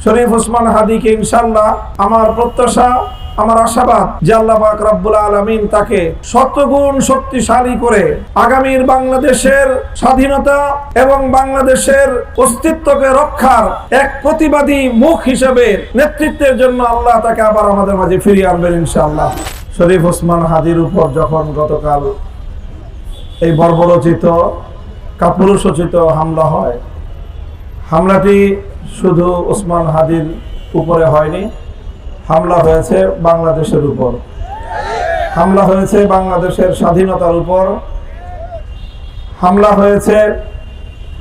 শরীফ ওসমান হাদিকে ইনশাআল্লাহ আমার প্রত্যাশা, আমার আশাবাদ যে আল্লাহ পাক রব্বুল আলামিন তাকে শতগুণ শক্তিশালী করে আগামীর বাংলাদেশের স্বাধীনতা এবং বাংলাদেশের অস্তিত্বকে রক্ষার এক প্রতিবাদী মুখ হিসেবে নেতৃত্বের জন্য আল্লাহ তাকে আবার আমাদের মাঝে ফিরিয়ে আনবেন ইনশাআল্লাহ। শরীফ ওসমান হাদির উপর যখন গতকাল এই বর্বরচিত কাপুরুষোচিত হামলা হয়, হামলাটি শুধু ওসমান হাদির উপরে হয়নি, হামলা হয়েছে বাংলাদেশের উপর, হামলা হয়েছে বাংলাদেশের স্বাধীনতার উপর, হামলা হয়েছে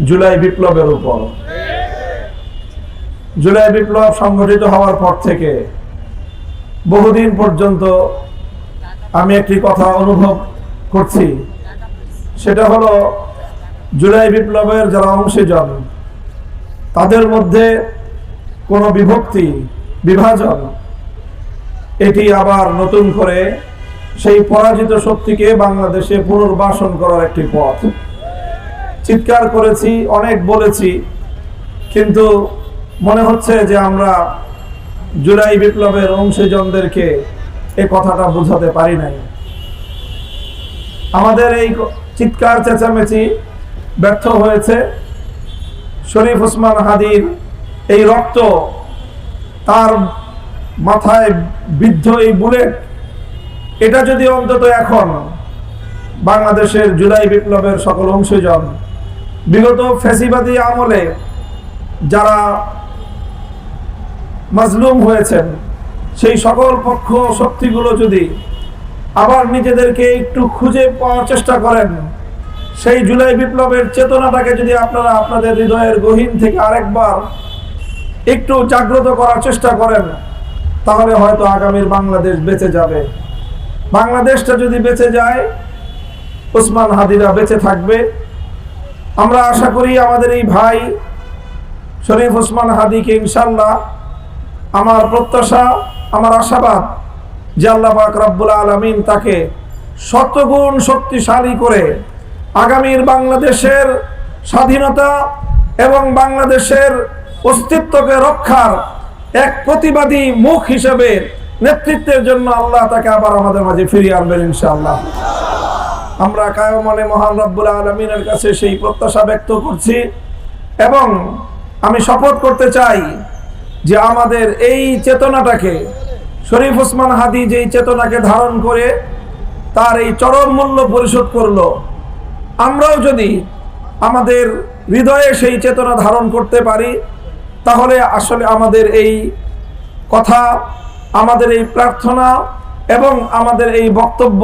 জুলাই বিপ্লবের উপর। জুলাই বিপ্লব সংগঠিত হওয়ার পর থেকে বহুদিন পর্যন্ত আমি একটি কথা অনুভব করছি, সেটা হলো জুলাই বিপ্লবের যারা অংশীজন তাদের মধ্যে কোনো বিভক্তি, বিভাজন, এটি আবার নতুন করে সেই পরাজিত শক্তিকে বাংলাদেশে পুনর্বাসন করার একটি পথ। চিৎকার করেছি, অনেক বলেছি, কিন্তু মনে হচ্ছে যে আমরা জুলাই বিপ্লবের অংশীজনদেরকে এই কথাটা বোঝাতে পারি নাই। আমাদের এই চিৎকার চেঁচামেচি ব্যর্থ হয়েছে। শরীফ ওসমান হাদির এই রক্ত, তার মাথায় বিদ্ধ এই বুলেট, এটা যদি অন্তত এখন বাংলাদেশের জুলাই বিপ্লবের সকল অংশীজন, বিগত ফ্যাসিবাদী আমলে যারা মাজলুম হয়েছেন, সেই সকল পক্ষ শক্তিগুলো যদি আবার নিজেদেরকে একটু খুঁজে পাওয়ার চেষ্টা করেন, সেই জুলাই বিপ্লবের চেতনাটাকে যদি আপনারা আপনাদের হৃদয়ের গহীন থেকে আরেকবার একটু জাগ্রত করার চেষ্টা করেন, তাহলে হয়তো আগামীর বাংলাদেশ বেঁচে যাবে। বাংলাদেশটা যদি বেঁচে যায়, ওসমান হাদিরা বেঁচে থাকবে। আমরা আশা করি আমাদের এই ভাই শরীফ ওসমান হাদিকে ইনশাআল্লাহ আমার প্রত্যাশা, আমার আশাবাদ যে আল্লাহ পাক রব্বুল আলামিন তাকে শতগুণ শক্তিশালী করে আগামীর বাংলাদেশের স্বাধীনতা এবং বাংলাদেশের অস্তিত্বকে রক্ষার এক প্রতিবাদী মুখ হিসেবে নেতৃত্বের জন্য আল্লাহ তাকে আবার আমাদের মাঝে ফিরিয়ে আনবেন ইনশাআল্লাহ। আমরা কায়মনে মহান রব্বুল আলামিনের কাছে সেই প্রত্যাশা ব্যক্ত করছি এবং আমি শপথ করতে চাই যে আমাদের এই চেতনাটাকে, শরীফ ওসমান হাদি যেই চেতনাকে ধারণ করে তার এই চরম মূল্য পরিশোধ করলো, আমরাও যদি আমাদের হৃদয়ে সেই চেতনা ধারণ করতে পারি, তাহলে আসলে আমাদের এই কথা, আমাদের এই প্রার্থনা এবং আমাদের এই বক্তব্য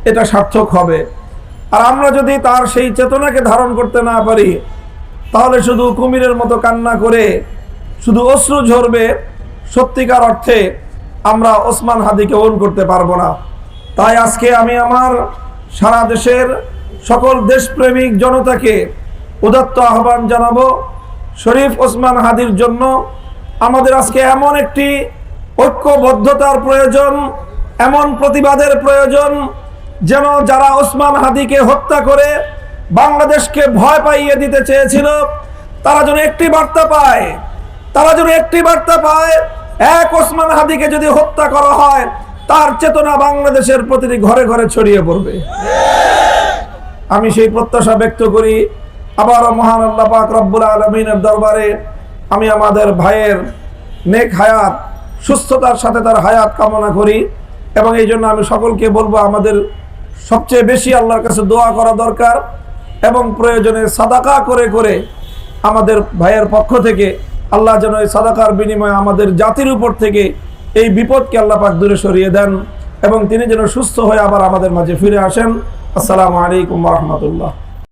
এটা সার্থক হবে। আর আমরা যদি তার সেই চেতনাকে ধারণ করতে না পারি, তাহলে শুধু কুমিরের মতো কান্না করে শুধু অশ্রু ঝরবে, সত্যিকার অর্থে আমরা ওসমান হাদিকে ওন করতে পারবো না। তাই আজকে আমি আমার সারা দেশের সকল দেশপ্রেমিক জনতাকে উদাত্ত আহ্বান জানাবো, শরীফ ওসমান হাদির জন্য আমাদের আজকে এমন একটি ঐক্যবদ্ধতার প্রয়োজন, এমন প্রতিবাদের প্রয়োজন, যেন যারা ওসমান হাদিকে হত্যা করে বাংলাদেশকে ভয় পাইয়ে দিতে চেয়েছিল, তারা যেন একটি বার্তা পায়, তারা যেন একটি বার্তা পায়, এক ওসমান হাদিকে যদি হত্যা করা হয়, তার চেতনা বাংলাদেশের প্রতিটি ঘরে ঘরে ছড়িয়ে পড়বে। আমি সেই প্রত্যাশা ব্যক্ত করি। আবারও মহান আল্লাহ পাক রব্বুল আলামিনের দরবারে আমি আমাদের ভাইয়ের নেক হায়াত, সুস্থতার সাথে তার হায়াত কামনা করি এবং এই জন্য আমি সকলকে বলবো আমাদের সবচেয়ে বেশি আল্লাহর কাছে দোয়া করা দরকার এবং প্রয়োজনে সাদাকা করে করে আমাদের ভাইয়ের পক্ষ থেকে আল্লাহ যেন এই সাদাকার বিনিময়ে আমাদের জাতির উপর থেকে এই বিপদকে আল্লাহ পাক দূরে সরিয়ে দেন এবং তিনি যেন সুস্থ হয়ে আবার আমাদের মাঝে ফিরে আসেন। আসসালামু আলাইকুম ওয়া রাহমাতুল্লাহ।